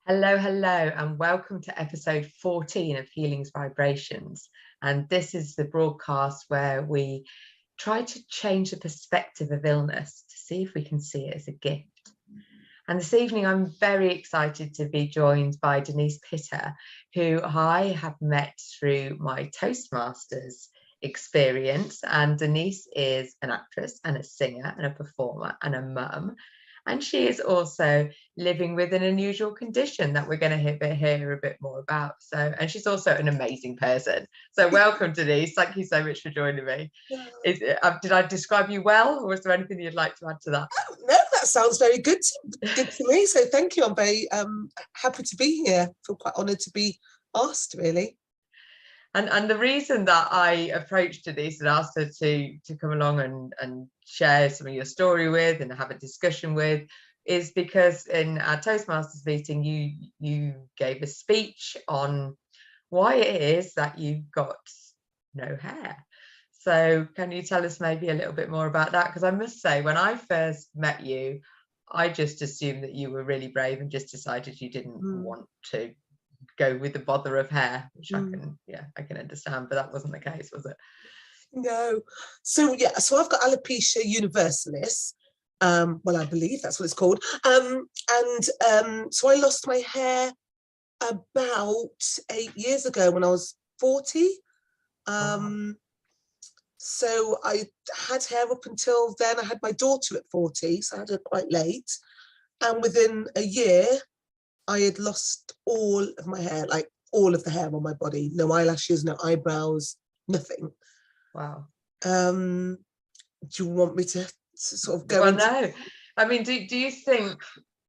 Hello, and welcome to episode 14 of Healing's Vibrations. And this is the broadcast where we try to change the perspective of illness to see if we can see it as a gift. And this evening, I'm very excited to be joined by Denise Pitter, who I have met through my Toastmasters experience. And Denise is an actress and a singer and a performer and a mum. And she is also living with an unusual condition that we're going to hear a bit more about. And she's also an amazing person. So welcome, Denise. Thank you so much for joining me. Did I describe you well, or is there anything you'd like to add to that? No, that sounds very good to me. So thank you. I'm very happy to be here. I feel quite honoured to be asked, really. And the reason that I approached Denise and asked her to come along and share some of your story with and have a discussion with is because in our Toastmasters meeting, you gave a speech on why it is that you've got no hair. So can you tell us maybe a little bit more about that? Because I must say, when I first met you, I just assumed that you were really brave and just decided you didn't want to go with the bother of hair, which I can understand, but that wasn't the case, was it? No. So I've got alopecia universalis. Well, I believe that's what it's called. So I lost my hair about 8 years ago when I was 40. So I had hair up until then. I had my daughter at 40, so I had her quite late. And within a year, I had lost all of my hair, like all of the hair on my body. No eyelashes, no eyebrows, nothing. Wow. Do you want me to sort of go well, into... No. I mean, do you think,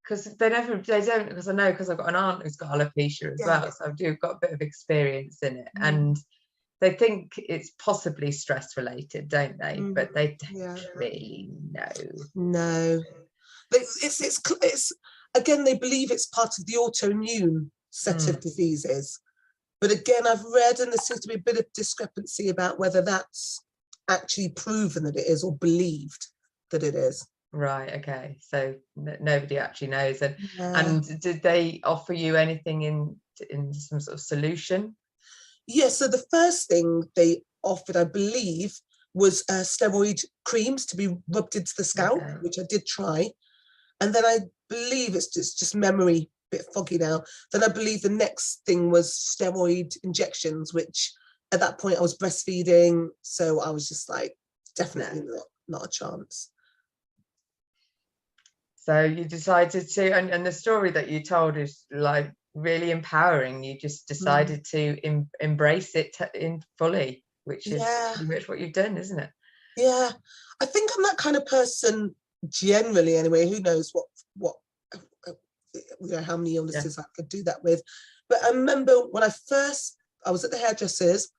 because they don't, because I know, because I've got an aunt who's got alopecia as well, so I've got a bit of experience in it. And they think it's possibly stress related, don't they? But they don't really know. No. It's again, they believe it's part of the autoimmune set of diseases. But again, I've read, and there seems to be a bit of discrepancy about whether that's actually proven that it is or believed that it is. Right, okay. So nobody actually knows. And did they offer you anything in some sort of solution? Yes, so the first thing they offered, I believe, was steroid creams to be rubbed into the scalp, which I did try. And then I believe it's just memory, a bit foggy now. Then I believe the next thing was steroid injections, which at that point I was breastfeeding. So I was just like, definitely not a chance. So you decided to, and the story that you told is like really empowering. You just decided to embrace it fully, which is pretty much what you've done, isn't it? Yeah, I think I'm that kind of person generally anyway. Who knows what how many illnesses I could do that with. But I remember when I was at the hairdresser's,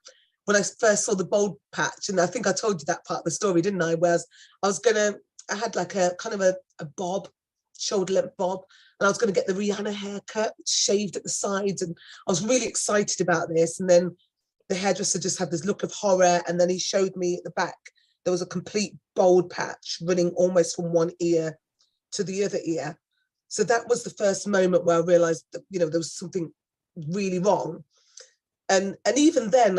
when I first saw the bald patch, and I think I told you that part of the story, didn't I? Whereas I had like a kind of a bob, shoulder length bob, and I was going to get the Rihanna haircut, shaved at the sides, and I was really excited about this. And then the hairdresser just had this look of horror, and then he showed me at the back there was a complete bald patch running almost from one ear to the other ear. So that was the first moment where I realized that, there was something really wrong. And even then,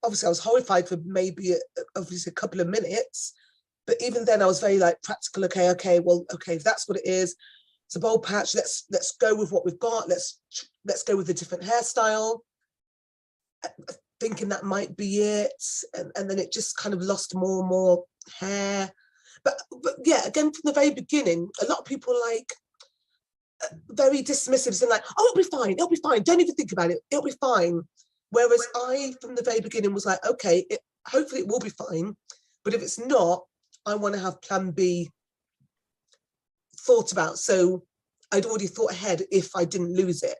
obviously I was horrified for maybe a couple of minutes, but even then I was very like practical. Okay, if that's what it is, it's a bald patch, let's go with what we've got. Let's go with a different hairstyle, thinking that might be it. And then it just kind of lost more and more hair. But yeah, again, from the very beginning, a lot of people like very dismissive and like, oh, it'll be fine, don't even think about it, it'll be fine. Whereas I, from the very beginning, was like, okay, hopefully it will be fine, but if it's not, I want to have plan B thought about. So I'd already thought ahead if I didn't lose it.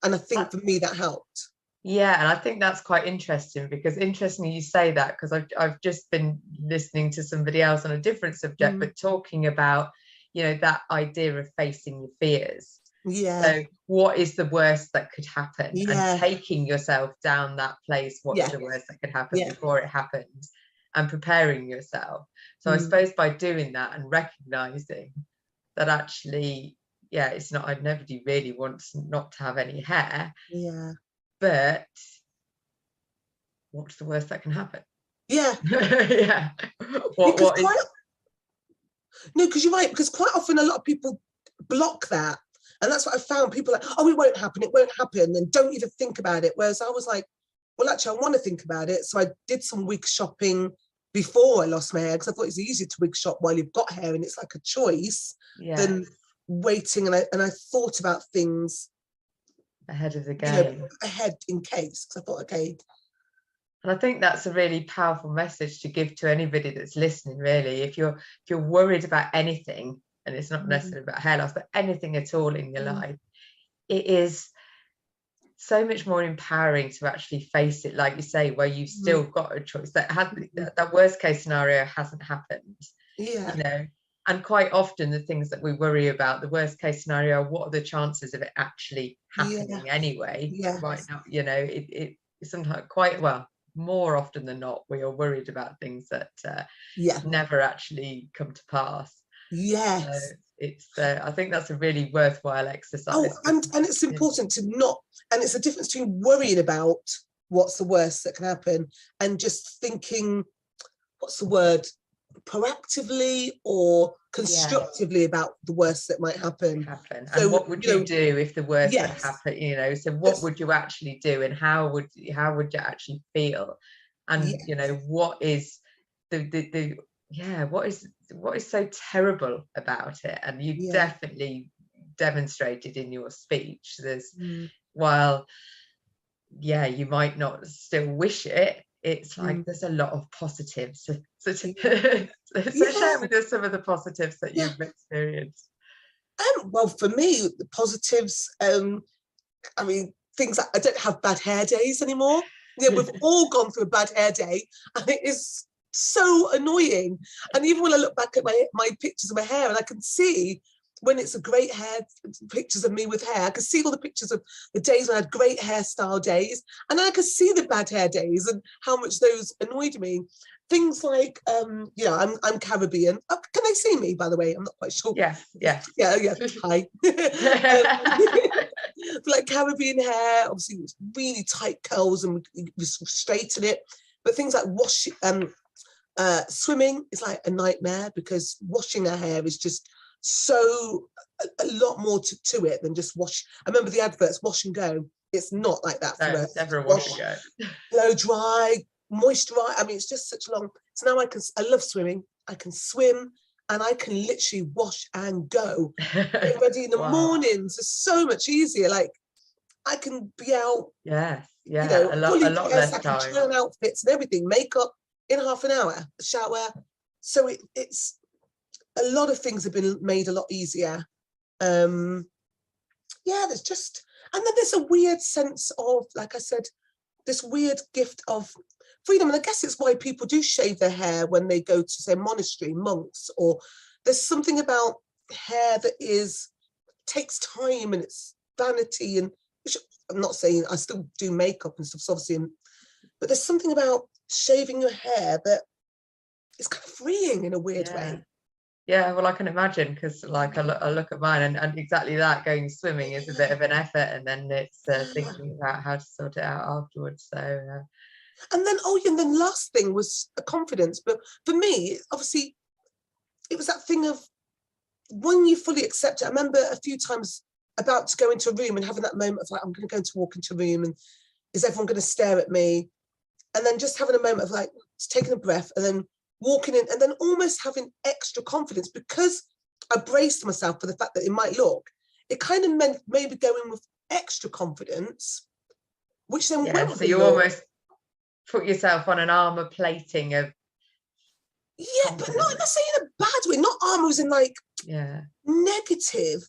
And I think for me that helped. Yeah, and I think that's quite interesting, because interestingly you say that, because I've just been listening to somebody else on a different subject, but talking about, that idea of facing your fears. Yeah. So what is the worst that could happen? And taking yourself down that place, what's the worst that could happen before it happens, and preparing yourself. So I suppose by doing that and recognizing that actually, yeah, it's not, nobody really wants not to have any hair. Yeah. But what's the worst that can happen? Yeah. Yeah. What is... No, because you're right, because quite often a lot of people block that. And that's what I found. People are like, oh, it won't happen, and don't even think about it. Whereas I was like, well, actually, I want to think about it. So I did some wig shopping before I lost my hair, because I thought it's easier to wig shop while you've got hair and it's like a choice than waiting. And I thought about things ahead of the game, ahead in case, because I thought, okay. And I think that's a really powerful message to give to anybody that's listening, really. If you're worried about anything, and it's not necessarily about hair loss, but anything at all in your life, it is so much more empowering to actually face it, like you say, where you've still got a choice. That worst case scenario hasn't happened. Yeah. You know, and quite often the things that we worry about, the worst case scenario, what are the chances of it actually happening anyway? Yeah. Right now, you know, it sometimes quite well. More often than not, we are worried about things that never actually come to pass. Yes. So it's I think that's a really worthwhile exercise. Oh, and it's important to not, and it's a difference between worrying about what's the worst that can happen and just thinking, what's the word, proactively or constructively about the worst that might happen. So, and what would you do if the worst had happened? You know, so what would you actually do, and how would you actually feel? And you know, what is what is so terrible about it? And you definitely demonstrated in your speech. There's while you might not still wish it, it's like there's a lot of positives. So share with us some of the positives that you've experienced. Well, for me, the positives, I mean, things like I don't have bad hair days anymore. Yeah, we've all gone through a bad hair day, and it is so annoying. And even when I look back at my pictures of my hair, and I can see when it's a great hair, pictures of me with hair, I can see all the pictures of the days when I had great hairstyle days, and I could see the bad hair days and how much those annoyed me. Things like, I'm Caribbean. Oh, can they see me, by the way? I'm not quite sure. Yeah. Hi. Like Caribbean hair, obviously it's really tight curls, and we straighten it. But things like swimming is like a nightmare, because washing our hair is just so a lot more to it than just wash. I remember the adverts, wash and go. It's not like that for us. Never a wash and go. Blow dry, moisturize. I mean, it's just such long. So now I love swimming. I can swim, and I can literally wash and go. Get ready in the mornings. It's so much easier. Like, I can be out. A lot less time. I can try on outfits and everything, makeup in half an hour, shower. So it's a lot of things have been made a lot easier. There's just, and then there's a weird sense of, like I said, this weird gift of freedom. And I guess it's why people do shave their hair when they go to, say, monastery, monks, or there's something about hair that takes time, and it's vanity. And which I'm not saying I still do makeup and stuff, so obviously, but there's something about shaving your hair that is kind of freeing in a weird way. Yeah, well, I can imagine, because like I look at mine, and exactly that, going swimming is a bit of an effort, and then it's thinking about how to sort it out afterwards. So and then last thing was a confidence. But for me, obviously, it was that thing of when you fully accept it. I remember a few times about to go into a room and having that moment of like, I'm going to walk into a room, and is everyone going to stare at me? And then just having a moment of like taking a breath, and then walking in, and then almost having extra confidence, because I braced myself for the fact that it might look. It kind of meant maybe going with extra confidence, which then went with so you almost put yourself on an armor plating of but not saying in a bad way, not armor as in like negative.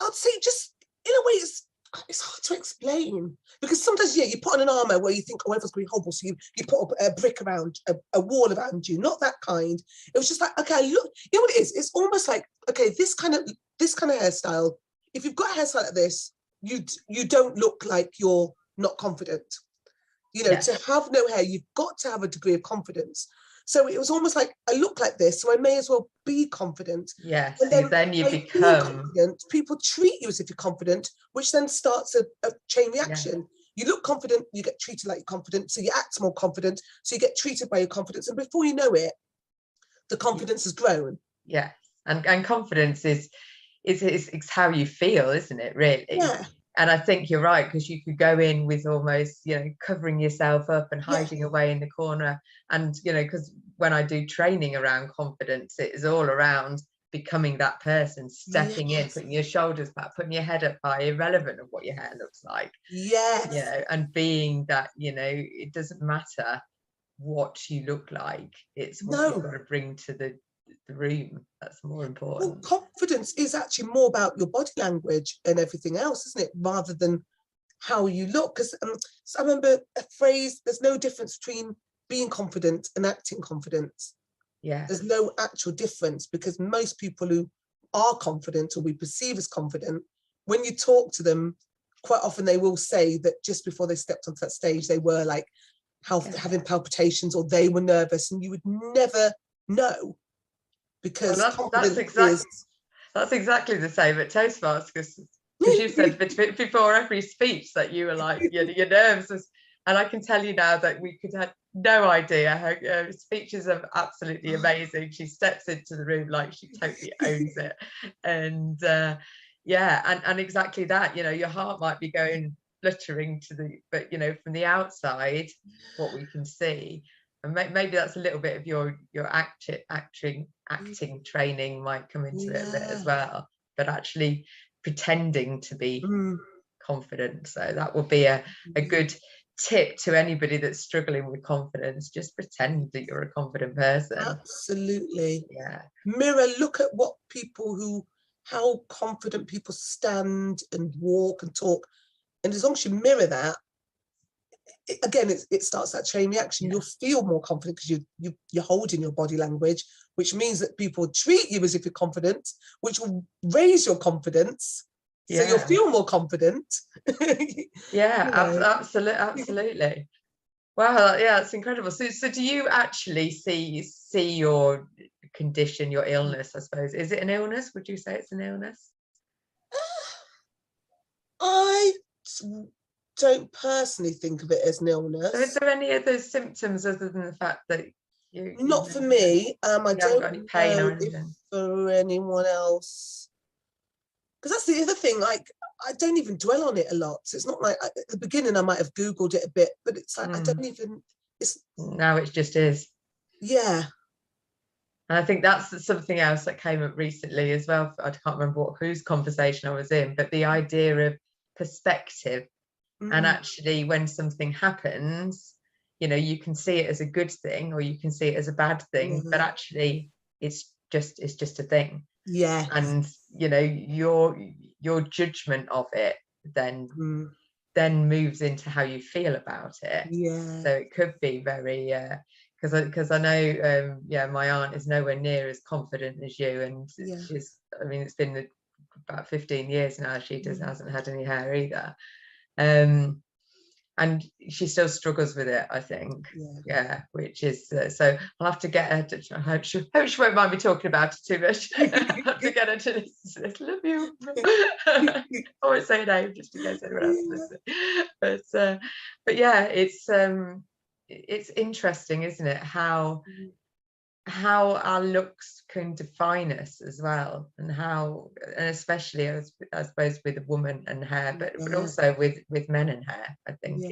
I'd say just in a way it's hard to explain, because sometimes you put on an armor where you think, oh, everyone's going to be horrible, so you put up a brick around a wall around you. Not that kind. It was just like, okay, look, you know what it is? It's almost like, okay, this kind of hairstyle. If you've got a hairstyle like this, you don't look like you're not confident. To have no hair, you've got to have a degree of confidence. So it was almost like, I look like this, so I may as well be confident. Yes, and then you by become being confident, people treat you as if you're confident, which then starts a chain reaction. You look confident, you get treated like you're confident, so you act more confident, so you get treated by your confidence, and before you know it, the confidence has grown. Yeah, and confidence is it's how you feel, isn't it, really? Yeah. And I think you're right, because you could go in with almost, covering yourself up and hiding away in the corner. And, because when I do training around confidence, it is all around becoming that person, stepping in, putting your shoulders back, putting your head up high, irrelevant of what your hair looks like. Yes. And being that, it doesn't matter what you look like, it's what you've got to bring to the room that's more important. Well, confidence is actually more about your body language and everything else, isn't it, rather than how you look? Because so I remember a phrase, there's no difference between being confident and acting confident. Yeah, there's no actual difference, because most people who are confident, or we perceive as confident, when you talk to them, quite often they will say that just before they stepped onto that stage, they were like having palpitations, or they were nervous, and you would never know, because that's exactly the same at Toastmasters, because you said before every speech that you were like, your nerves, and I can tell you now that we could have no idea. Her speeches are absolutely amazing. She steps into the room like she totally owns it, and and exactly that. Your heart might be going fluttering but from the outside, what we can see. And maybe that's a little bit of your acting training might come into it a bit as well, but actually pretending to be confident. So that would be a good tip to anybody that's struggling with confidence. Just pretend that you're a confident person. Absolutely. Yeah. Mirror, look at how confident people stand and walk and talk. And as long as you mirror that, again, it starts that chain reaction. You'll feel more confident because you're holding your body language, which means that people treat you as if you're confident, which will raise your confidence. So you'll feel more confident. Absolutely. Wow, yeah, it's incredible. So do you actually see your condition, your illness, I suppose? Is it an illness? Would you say it's an illness? I don't personally think of it as an illness. So is there any other symptoms other than the fact that you not for me? I don't got any pain or anything? If for anyone else, because that's the other thing, like I don't even dwell on it a lot. So it's not like at the beginning I might have Googled it a bit, but it's like I don't even, now it just is. Yeah. And I think that's something else that came up recently as well. I can't remember whose conversation I was in, but the idea of perspective. And actually, when something happens, you can see it as a good thing, or you can see it as a bad thing, but actually it's just a thing. Yeah. And your judgment of it then moves into how you feel about it. Yeah. So it could be very because I know my aunt is nowhere near as confident as you, and she's, it's been about 15 years now she hasn't had any hair either, and she still struggles with it, I think. Which is so I'll have to get her to, I hope she won't mind me talking about it too much. I'll have to get her to listen. Love you. I won't say a name just in case anyone else listens. But yeah, it's interesting, isn't it, how our looks can define us as well, and especially I suppose with a woman and hair, but also with men and hair. I think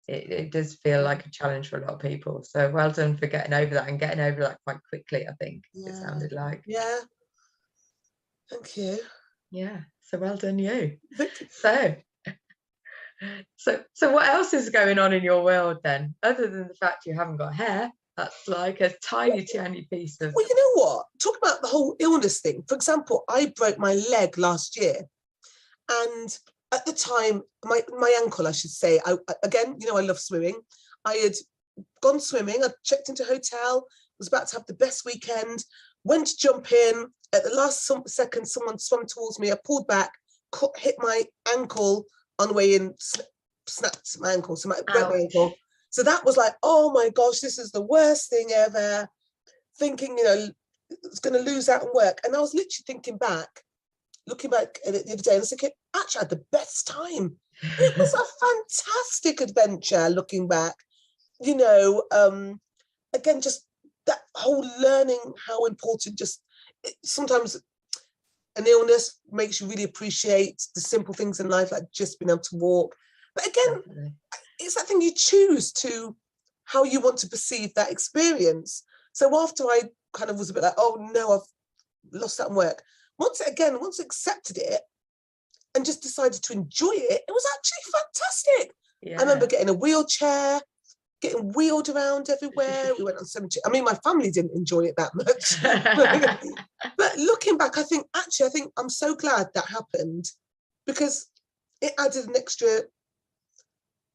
it does feel like a challenge for a lot of people. So well done for getting over that, and getting over that quite quickly, I think. It sounded like. Thank you. So well done you. So what else is going on in your world then, other than the fact you haven't got hair? That's like a tiny piece of... Well, you know what? Talk about the whole illness thing. For example, I broke my leg last year. And at the time, my ankle, I should say, I love swimming. I had gone swimming. I checked into a hotel, was about to have the best weekend, went to jump in. At the last second, someone swam towards me. I pulled back, hit my ankle on the way in, snapped my ankle. So I broke my ankle. So that was like, oh my gosh, this is the worst thing ever. Thinking, you know, it's going to lose out on work. And I was literally thinking back, looking back at it the other day, and I was thinking, actually, I had the best time. It was a fantastic adventure looking back. You know, again, just that whole learning how important sometimes an illness makes you really appreciate the simple things in life, like just being able to walk. But again, Definitely. it's that thing you choose to how you want to perceive that experience. So after I kind of was a bit like, oh no, I've lost that in work. Once I accepted it and just decided to enjoy it, it was actually fantastic. Yeah. I remember getting a wheelchair, getting wheeled around everywhere. We went on cemetery. I mean, my family didn't enjoy it that much. But looking back, I think I'm so glad that happened, because it added an extra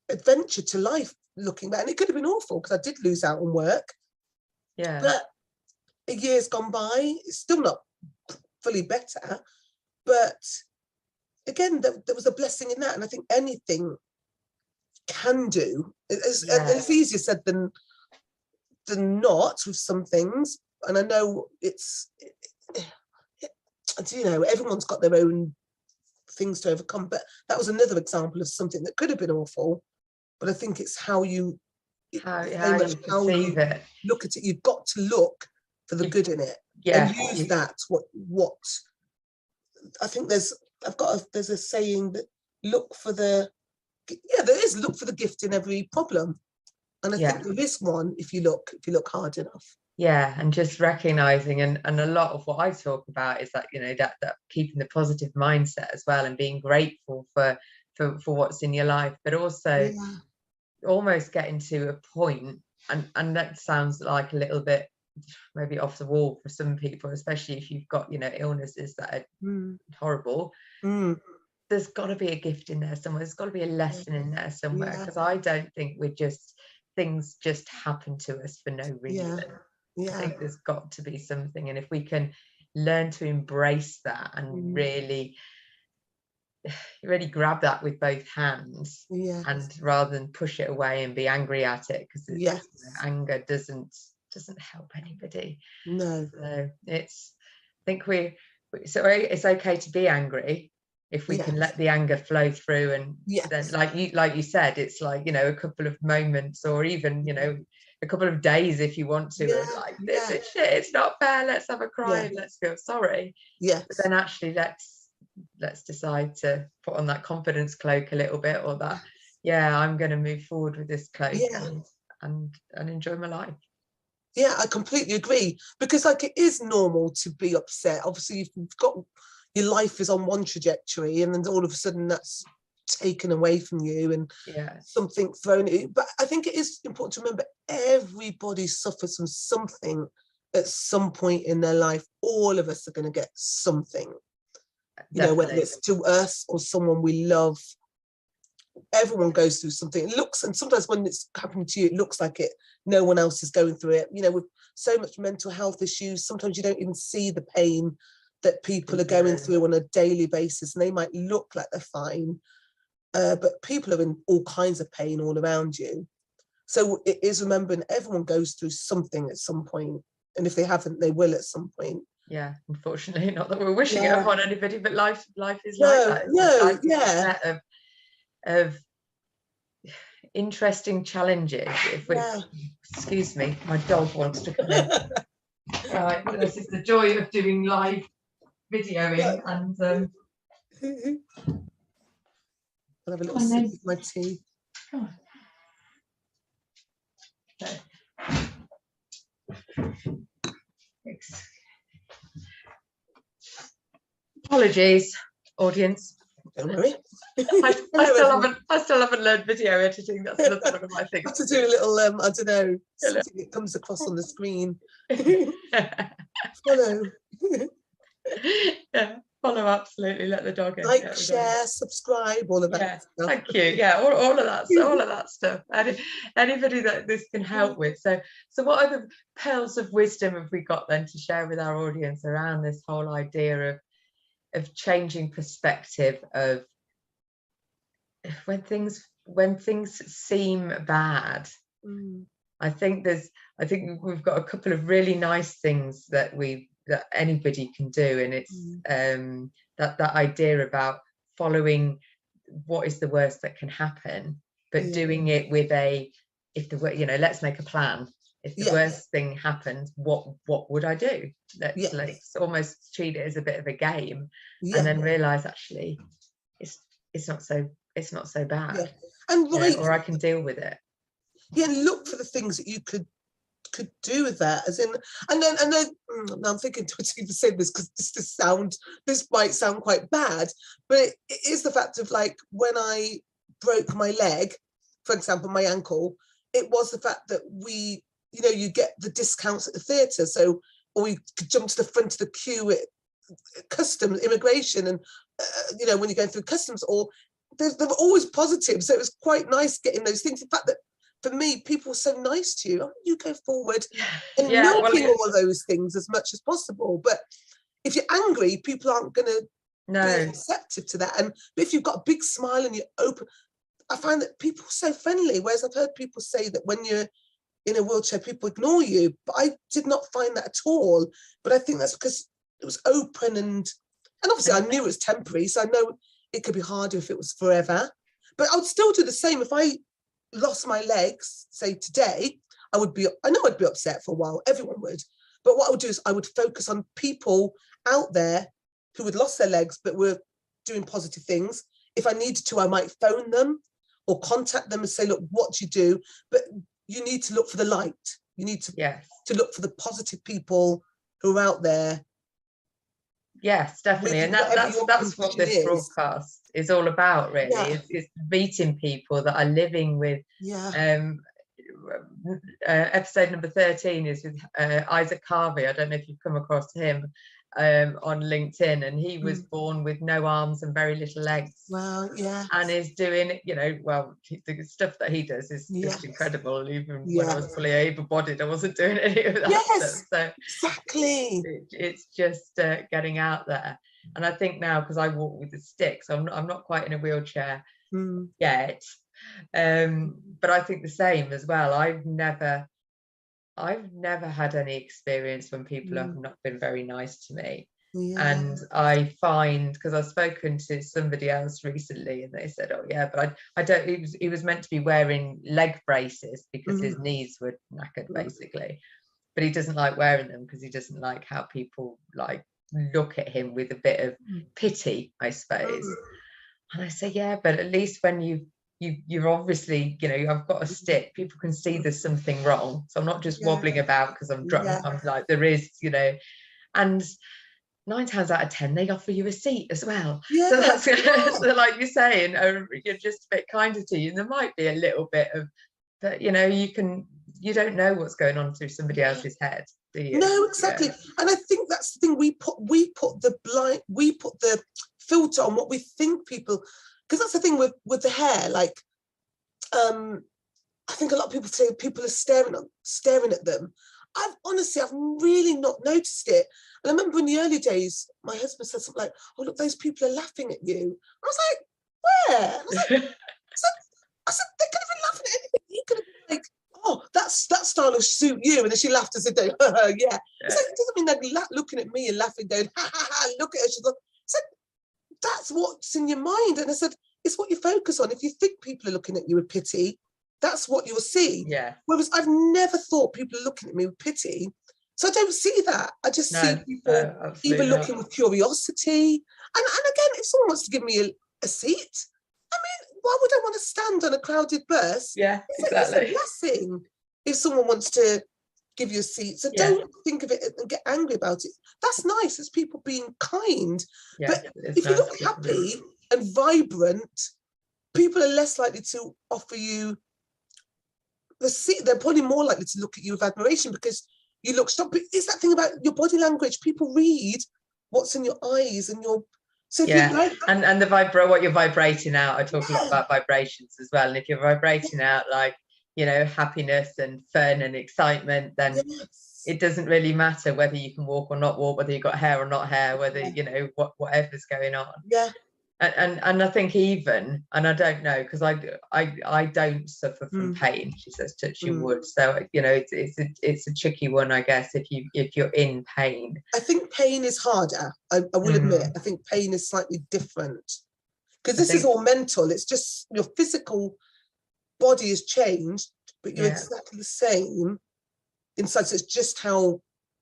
adventure to life looking back. And it could have been awful because I did lose out on work. Yeah. But a year's gone by, it's still not fully better. But again, there was a blessing in that. And I think anything can do. It's easier said than not with some things. And I know you know, everyone's got their own things to overcome. But that was another example of something that could have been awful. But I think it's how you perceive it. Look at it. You've got to look for the good in it. Yeah. And use that. What I think there's a saying that look for the gift in every problem. And I think there is one if you look hard enough. Yeah, and just recognizing, and a lot of what I talk about is that, you know, that keeping the positive mindset as well, and being grateful for what's in your life, but also almost getting to a point, and that sounds like a little bit maybe off the wall for some people, especially if you've got, you know, illnesses that are horrible. There's got to be a gift in there somewhere. There's got to be a lesson in there somewhere, because I don't think things just happen to us for no reason. I think there's got to be something, and if we can learn to embrace that and really grab that with both hands, and rather than push it away and be angry at it, because anger doesn't help anybody. No. So I think it's okay to be angry if we can let the anger flow through, and then like you said, it's like, you know, a couple of moments, or even, you know, a couple of days if you want to, like, this is shit, it's not fair, let's have a cry and let's feel sorry. But then actually let's decide to put on that confidence cloak a little bit, or that I'm going to move forward with this cloak and enjoy my life. Yeah, I completely agree, because like it is normal to be upset. Obviously, if you've got your life is on one trajectory and then all of a sudden that's taken away from you and something thrown at you. But I think it is important to remember everybody suffers from something at some point in their life. All of us are going to get something, you know, whether it's to us or someone we love. Everyone goes through something. It looks, and sometimes when it's happening to you, it looks like no one else is going through it. You know, with so much mental health issues, sometimes you don't even see the pain that people are going through on a daily basis, and they might look like they're fine, but people are in all kinds of pain all around you. So it is remembering everyone goes through something at some point, and if they haven't, they will at some point. Yeah, unfortunately, not that we're wishing it upon anybody, but life is like that. Life is of interesting challenges. Excuse me, my dog wants to come in. Right, this is the joy of doing live videoing, and I'll have a little sip of my tea. Come on. Apologies, audience. Don't worry. I still haven't learned video editing. That's another one of my things. I have to do a little, I don't know, something that comes across on the screen. Follow. Follow, absolutely. Let the dog in. Like, share, subscribe, all of that stuff. Thank you. Yeah, all of that stuff. Anybody that this can help with. So what other pearls of wisdom have we got then to share with our audience around this whole idea of changing perspective, of when things seem bad, I think we've got a couple of really nice things that anybody can do, and it's that idea about following what is the worst that can happen, but doing it with let's make a plan. If the worst thing happens, what would I do? Let's almost treat it as a bit of a game, and then realize actually it's not so bad, and or I can deal with it. Look for the things that you could do with that, as in, and then now I'm thinking to even say this because this might sound quite bad, but it is the fact of, like, when I broke my leg, for example, my ankle, it was the fact that you get the discounts at the theatre, so, or we could jump to the front of the queue at customs, immigration, and when you're going through customs, or they're always positive, so it was quite nice getting those things. The fact that for me, people were so nice to you. You go forward and milking all of those things as much as possible. But if you're angry, people aren't going to be receptive to that. But if you've got a big smile and you're open, I find that people are so friendly. Whereas I've heard people say that when you're in a wheelchair, people ignore you. But I did not find that at all. But I think that's because it was open, and obviously I knew it was temporary, so I know it could be harder if it was forever. But I would still do the same if I lost my legs, say today. I know I'd be upset for a while. Everyone would. But what I would do is I would focus on people out there who had lost their legs but were doing positive things. If I needed to, I might phone them or contact them and say, look, what do you do? But you need to look for the light. You need to look for the positive people who are out there. Yes, definitely. And that's what this broadcast is all about, really. Is meeting people that are living with episode number 13 is with Isaac Harvey. I don't know if you've come across him on LinkedIn, and he was born with no arms and very little legs. Wow, yeah. And is doing, the stuff that he does is just incredible. Even when I was fully able-bodied, I wasn't doing any of that stuff. So exactly. It's just getting out there. And I think now, because I walk with a stick, so I'm not quite in a wheelchair yet. But I think the same as well. I've never had any experience when people have not been very nice to me. And I find, because I've spoken to somebody else recently, and they said, oh yeah, but I don't, he was meant to be wearing leg braces because his knees were knackered basically, but he doesn't like wearing them because he doesn't like how people look at him with a bit of pity, I suppose. And I say, yeah, but at least when you're obviously, I've got a stick, people can see there's something wrong. So I'm not just wobbling about because I'm drunk. I'm like, there is, and 9 times out of 10, they offer you a seat as well. So that's so like you're saying, you're just a bit kinder to you. And there might be a little bit of, but you don't know what's going on through somebody else's head, do you? No, exactly. And I think that's the thing, we put the filter on what we think people, because that's the thing with the hair, I think a lot of people say people are staring at them. I've really not noticed it. And I remember in the early days, my husband said something like, oh, look, those people are laughing at you. I was like, where? I was like, I said, they could have been laughing at anything. You could have been like, oh, that style will suit you. And then she laughed as if they, yeah. It's like, it doesn't mean they're looking at me and laughing, going, ha, ha, ha, look at her. She's like, I said, that's what's in your mind. And I said, it's what you focus on. If you think people are looking at you with pity, that's what you'll see. Yeah. Whereas I've never thought people are looking at me with pity. So I don't see that. I just see people either looking with curiosity. And again, if someone wants to give me a seat, I mean, why would I want to stand on a crowded bus? Yeah, exactly. It's a blessing if someone wants to give you a seat. So don't think of it and get angry about it. That's nice. It's people being kind. Yeah, but if you look happy and vibrant, people are less likely to offer you the seat. They're probably more likely to look at you with admiration because you look strong. But it's that thing about your body language. People read what's in your eyes and your. So if you like, and the what you're vibrating out. I talk a lot about vibrations as well. And if you're vibrating out happiness and fun and excitement, then it doesn't really matter whether you can walk or not walk, whether you've got hair or not hair, whether whatever's going on. Yeah. And I think even, and I don't know, because I don't suffer from pain. She says touch your wood. So it's a tricky one, I guess, if you're in pain. I think pain is harder. I will admit. I think pain is slightly different, because this is all mental. It's just your physical body has changed, but you're exactly the same inside. So it's just how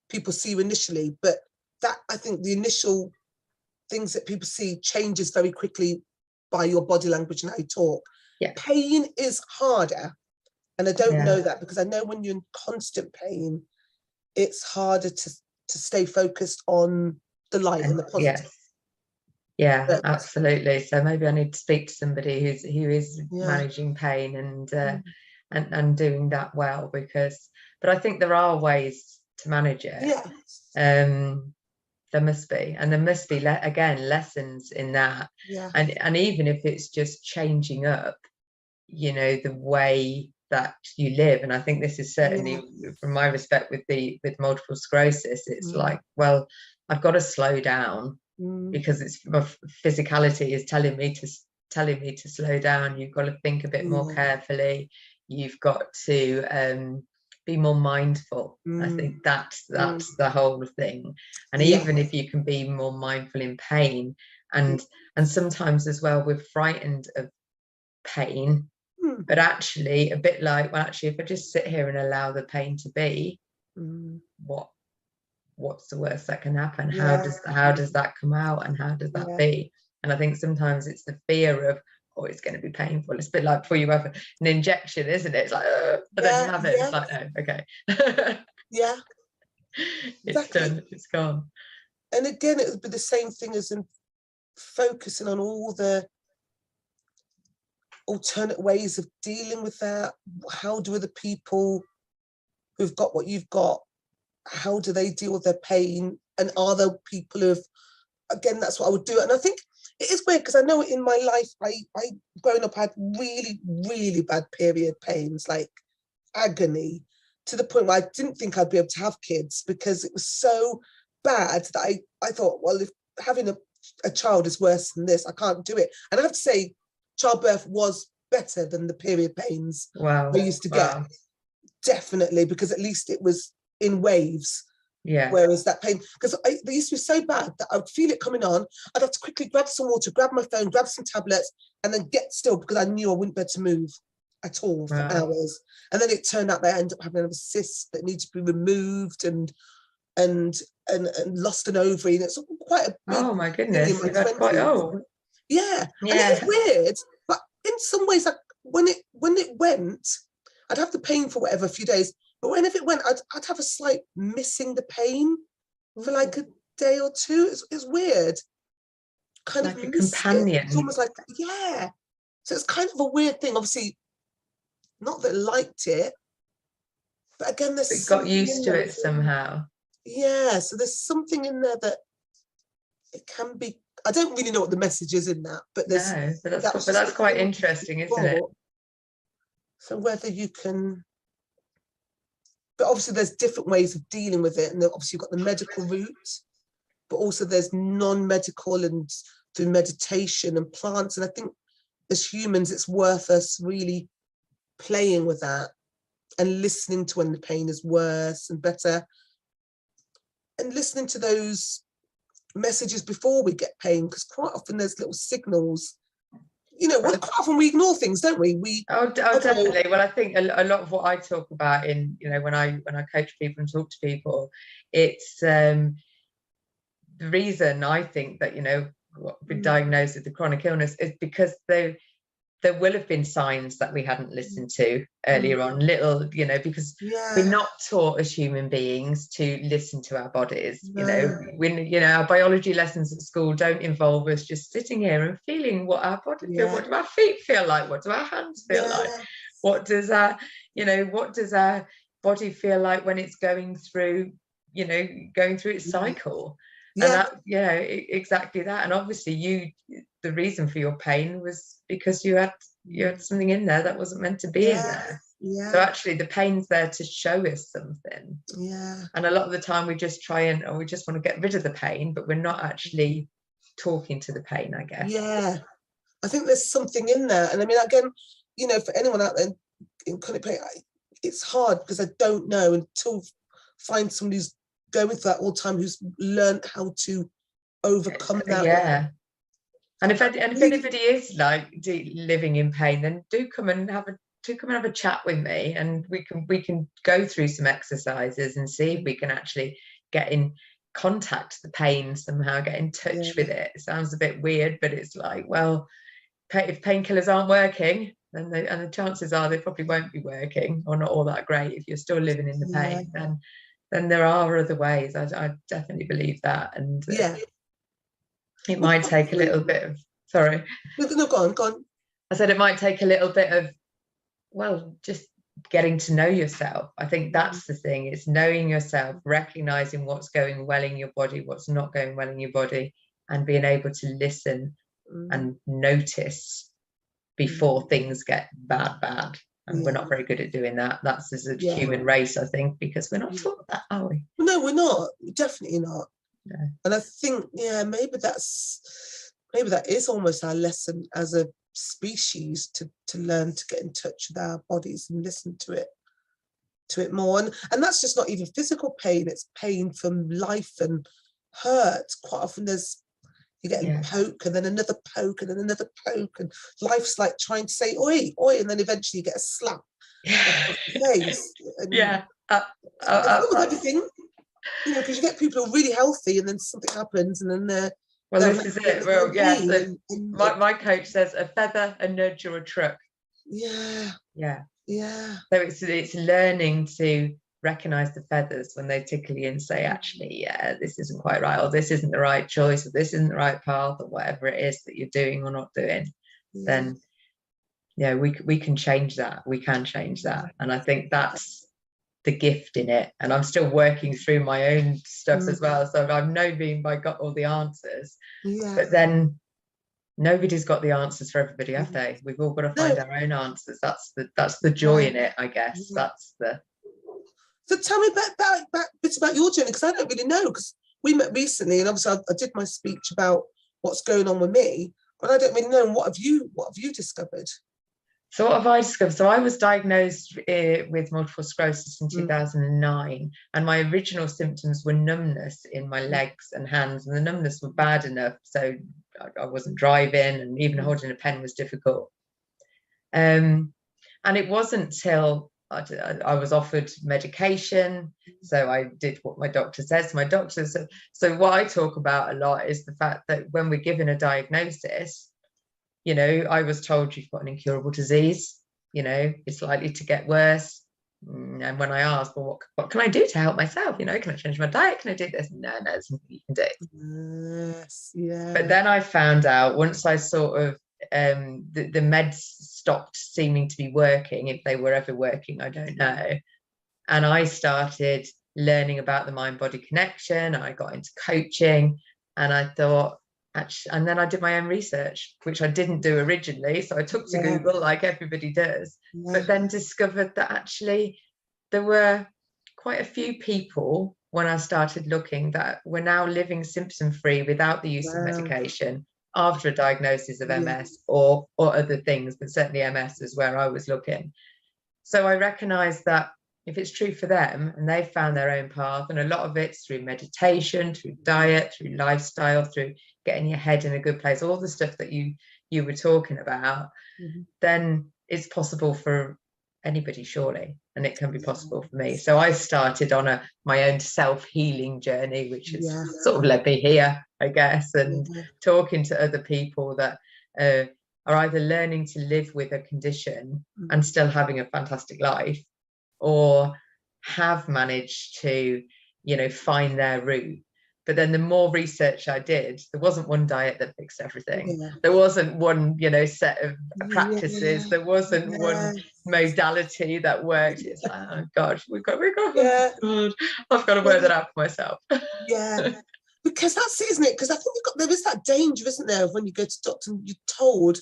people see you initially. But that, I think, the initial things that people see changes very quickly by your body language and how you talk. Pain is harder, and I don't know that, because I know when you're in constant pain, it's harder to stay focused on the light and the positive. Absolutely. So maybe I need to speak to somebody who is managing pain and doing that well, but I think there are ways to manage it. There must be, and there must be again lessons in that. And even if it's just changing up, the way that you live. And I think this is certainly from my respect with multiple sclerosis, it's like, well, I've got to slow down, because it's my physicality is telling me to slow down. You've got to think a bit more carefully. You've got to be more mindful. I think that's the whole thing. And even if you can be more mindful in pain, and sometimes as well, we're frightened of pain, but actually a bit like, well, actually, if I just sit here and allow the pain to be, what's the worst that can happen? How does that come out, and how does that be? And I think sometimes it's the fear of, oh, it's going to be painful. It's a bit like before you have an injection, isn't it? It's like, but then you have it. It's like, no, okay. It's done. It's gone. And again, it would be the same thing as in focusing on all the alternate ways of dealing with that. How do other people who've got what you've got, how do they deal with their pain? And are there people who've, again, that's what I would do. And I think it is weird, because I know in my life, I growing up, I had really, really bad period pains, like agony, to the point where I didn't think I'd be able to have kids, because it was so bad that I thought, well, if having a child is worse than this, I can't do it. And I have to say, childbirth was better than the period pains I used to get. Definitely, because at least it was in waves. Whereas that pain, because they used to be so bad that I would feel it coming on, I'd have to quickly grab some water, grab my phone, grab some tablets, and then get still, because I knew I wouldn't be able to move at all for hours. And then it turned out that I ended up having another cyst that needed to be removed, and lost an ovary, and it's quite a big, oh my goodness, that's quite old. And it's weird, but in some ways, like when it went, I'd have the pain for whatever, a few days, but whenever it went, I'd have a slight missing the pain for like a day or two. It's weird, kind like of a companion. It's almost like so it's kind of a weird thing. Obviously, not that I liked it, but again, there's got used to it somehow. So there's something in there that it can be. I don't really know what the message is in that, but that's quite interesting, isn't it? So whether you can, but obviously there's different ways of dealing with it, and obviously you've got the medical route, but also there's non-medical and through meditation and plants. And I think as humans, it's worth us really playing with that and listening to when the pain is worse and better, and listening to those messages before we get pain, because quite often there's little signals. Quite often we ignore things, don't we? Definitely. Well, I think a lot of what I talk about in, when I coach people and talk to people, it's the reason I think that, been diagnosed with the chronic illness is because there will have been signs that we hadn't listened to earlier on, because we're not taught as human beings to listen to our bodies. Our biology lessons at school don't involve us just sitting here and feeling what our body feel. What do our feet feel like? What do our hands feel like? What does our body feel like when it's going through its cycle? And exactly that. And obviously the reason for your pain was because you had something in there that wasn't meant to be in there. So actually the pain's there to show us something. And a lot of the time we just want to get rid of the pain, but we're not actually talking to the pain, I guess. Yeah, I think there's something in there. And I mean, again, you know, for anyone out there in chronic pain, it's hard because I don't know until find somebody who's going through that all the time, who's learned how to overcome that. Yeah. And if anybody is like living in pain, then do come and have a chat with me, and we can go through some exercises and see if we can actually get in contact the pain somehow, get in touch with it. It sounds a bit weird, but it's like, well, if painkillers aren't working, then the chances are they probably won't be working, or not all that great. If you're still living in the pain, then there are other ways. I definitely believe that. And it might take a little bit of, sorry. No, go on. I said it might take a little bit of, well, just getting to know yourself. I think that's the thing. It's knowing yourself, recognizing what's going well in your body, what's not going well in your body, and being able to listen and notice before things get bad. And we're not very good at doing that. That's as a human race, I think, because we're not taught that, are we? No, we're not. Definitely not. No. And I think, maybe that is almost our lesson as a species, to learn to get in touch with our bodies and listen to it more. And that's just not even physical pain, it's pain from life and hurt. Quite often you get a poke, and then another poke, and then another poke, and life's like trying to say oi, oi, and then eventually you get a slap across the face. And with everything, you know, because you get people who are really healthy, and then something happens, and then they're this is it. Well, so my coach says a feather, a nudge, or a truck. Yeah. So it's learning to recognize the feathers when they tickle you and say, actually, this isn't quite right, or this isn't the right choice, or this isn't the right path, or whatever it is that you're doing or not doing. Then we can change that. We can change that. And I think that's the gift in it. And I'm still working through my own stuff as well. So I've no being I got all the answers. But then nobody's got the answers for everybody, have they? We've all got to find our own answers. That's the joy in it, I guess. That's the. So tell me bits about your journey, because I don't really know, because we met recently, and obviously I did my speech about what's going on with me, but I don't really know. What have you discovered? So what have I discovered? So I was diagnosed with multiple sclerosis in 2009, and my original symptoms were numbness in my legs and hands, and the numbness were bad enough, so I wasn't driving, and even holding a pen was difficult. And it wasn't till I was offered medication, so I did what my doctor says. My doctor said, so what I talk about a lot is the fact that when we're given a diagnosis, you know, I was told you've got an incurable disease, you know, it's likely to get worse. And when I asked, well, what can I do to help myself? You know, can I change my diet? Can I do this? No, there's nothing you can do. But then I found out, once I sort of, the meds stopped seeming to be working, if they were ever working, I don't know. And I started learning about the mind-body connection. I got into coaching, and I thought, and then I did my own research, which I didn't do originally. So I took to Google like everybody does, but then discovered that actually there were quite a few people, when I started looking, that were now living symptom-free without the use of medication after a diagnosis of MS or other things, but certainly MS is where I was looking. So I recognized that if it's true for them and they've found their own path, and a lot of it's through meditation, through diet, through lifestyle, through getting your head in a good place, all the stuff that you were talking about, then it's possible for anybody, surely, and it can be possible for me. So I started on my own self-healing journey, which has sort of led me here, I guess, and talking to other people that are either learning to live with a condition and still having a fantastic life, or have managed to, you know, find their route. But then the more research I did, there wasn't one diet that fixed everything. There wasn't one, you know, set of practices. There wasn't one modality that worked. It's like, oh gosh, we've got God, I've got to work that out for myself. Because that's it, isn't it? Because I think there is that danger, isn't there, when you go to doctor and you're told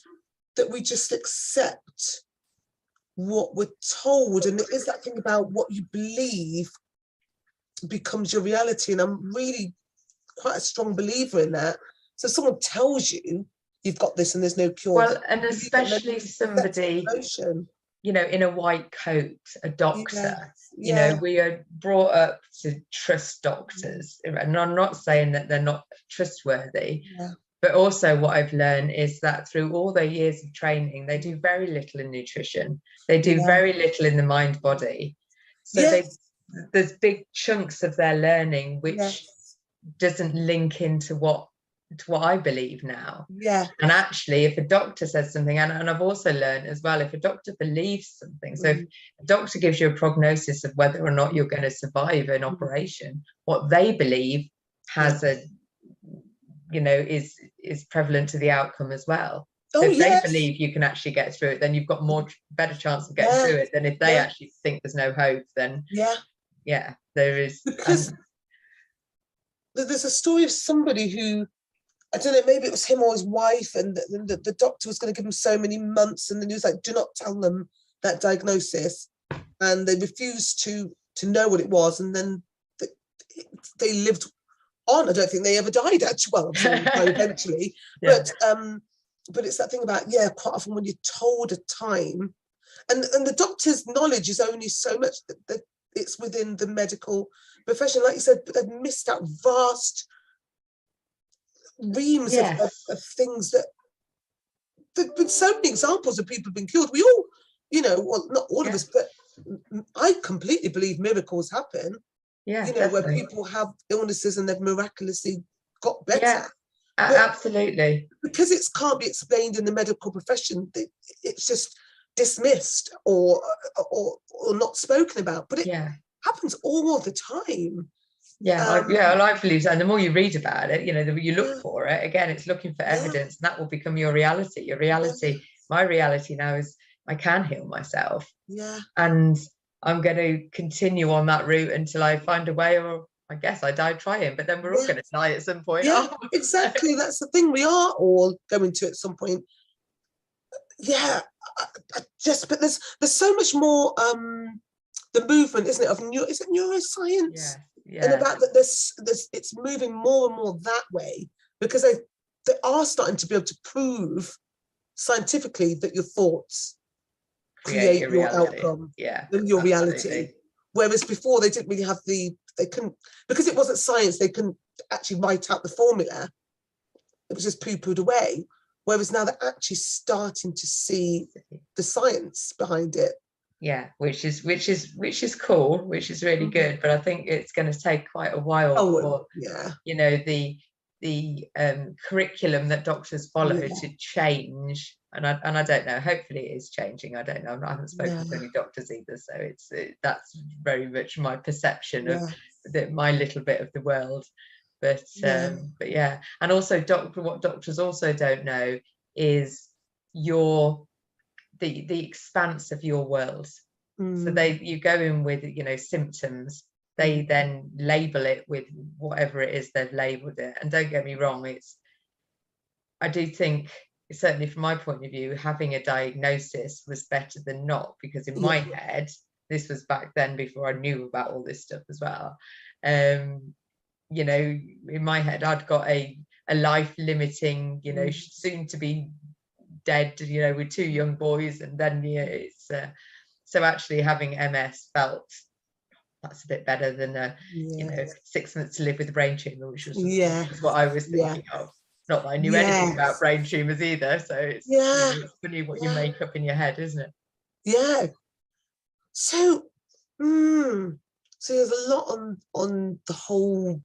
that we just accept what we're told, and there is that thing about what you believe becomes your reality. And I'm really quite a strong believer in that. So if someone tells you you've got this and there's no cure, well, and especially somebody, you know, in a white coat, a doctor, you know, we are brought up to trust doctors, and I'm not saying that they're not trustworthy, but also what I've learned is that through all their years of training, they do very little in nutrition, they do very little in the mind body, so there's big chunks of their learning which doesn't link into what I believe now. And actually, if a doctor says something, and I've also learned as well, if a doctor believes something, so if a doctor gives you a prognosis of whether or not you're going to survive an operation, what they believe has a, you know, is prevalent to the outcome as well. So if they believe you can actually get through it, then you've got better chance of getting through it than if they actually think there's no hope. Then there is. Because there's a story of somebody who, I don't know, maybe it was him or his wife, and the doctor was going to give him so many months, and then he was like, do not tell them that diagnosis, and they refused to know what it was, and then they lived on. I don't think they ever died, actually. Well, I'm sure they died eventually, but it's that thing about, quite often when you're told a time, and the doctor's knowledge is only so much that it's within the medical profession, like you said, but they've missed out vast reams of things that there've been so many examples of people being cured. We all, you know, well, not all of us, but I completely believe miracles happen. You know, definitely. Where people have illnesses and they've miraculously got better. Absolutely. Because it can't be explained in the medical profession, it's just dismissed or not spoken about. But it happens all the time. I believe so. And the more you read about it, you know, the more you look for it, again, it's looking for evidence, and that will become your reality. My reality now is I can heal myself, and I'm going to continue on that route until I find a way, or I guess I die trying, but then we're all going to die at some point. Exactly. That's the thing, we are all going to at some point. But there's so much more the movement, isn't it, of neuroscience? And about that there's it's moving more and more that way, because they are starting to be able to prove scientifically that your thoughts create your outcome, your reality. Whereas before they didn't really have they couldn't, because it wasn't science, they couldn't actually write out the formula. It was just poo-pooed away. Whereas now they're actually starting to see the science behind it. Which is cool, which is really good, but I think it's going to take quite a while for you know, the curriculum that doctors follow to change, and I don't know, hopefully it is changing. I don't know, I haven't spoken to any doctors either, so that's very much my perception of my little bit of the world, but and also what doctors also don't know is the expanse of your world. So you go in with, you know, symptoms, they then label it with whatever it is they've labeled it. And don't get me wrong, I do think, certainly from my point of view, having a diagnosis was better than not, because in my head, this was back then before I knew about all this stuff as well, you know, in my head I'd got a life limiting, you know, soon to be dead, you know, with 2 young boys, and then it's so actually having MS felt that's a bit better than you know, 6 months to live with a brain tumor, which was what I was thinking of. Not that I knew anything about brain tumors either, so it's, you know, it's funny what you make up in your head, isn't it? So there's a lot on the whole,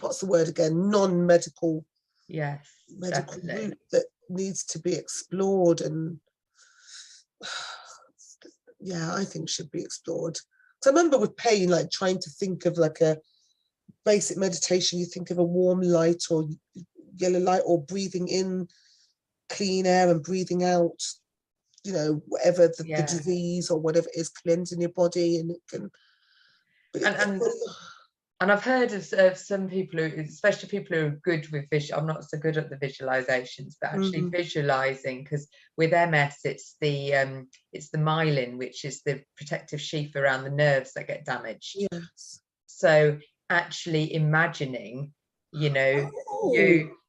what's the word again, non-medical medical route that needs to be explored, and I think should be explored. So I remember with pain, like trying to think of like a basic meditation, you think of a warm light or yellow light, or breathing in clean air and breathing out, you know, whatever the disease or whatever it is, cleansing your body, and it can. And I've heard of some people who, especially people who are good with I'm not so good at the visualizations, but actually visualizing, because with MS it's the myelin, which is the protective sheath around the nerves that get damaged. So actually imagining you know, Oh,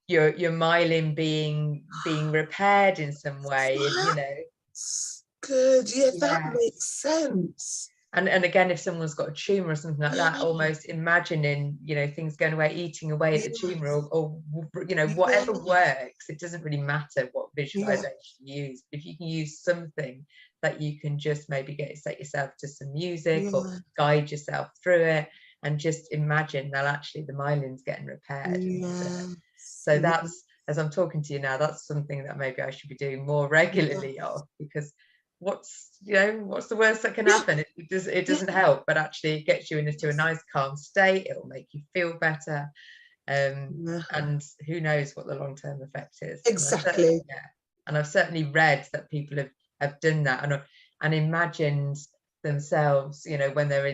your myelin being repaired in some way, and that's good. Yeah, that yeah. makes sense. And again, if someone's got a tumor or something like Yeah, that, almost imagining, things going away, eating away at the tumor, yes, or whatever yes, works. It doesn't really matter what yeah, visualization you use. If you can use something that you can just maybe set yourself to some music or yeah, guide yourself through it, and just imagine that actually the myelin's getting repaired. yes, So that's, as I'm talking to you now, that's something that maybe I should be doing more regularly yes. of, because what's the worst that can Yeah, happen? It yeah, doesn't help, but actually it gets you into a nice calm state. It'll make you feel better, yeah. and who knows what the long-term effect is. Exactly. And I've certainly read that people have done that and imagined themselves, when they're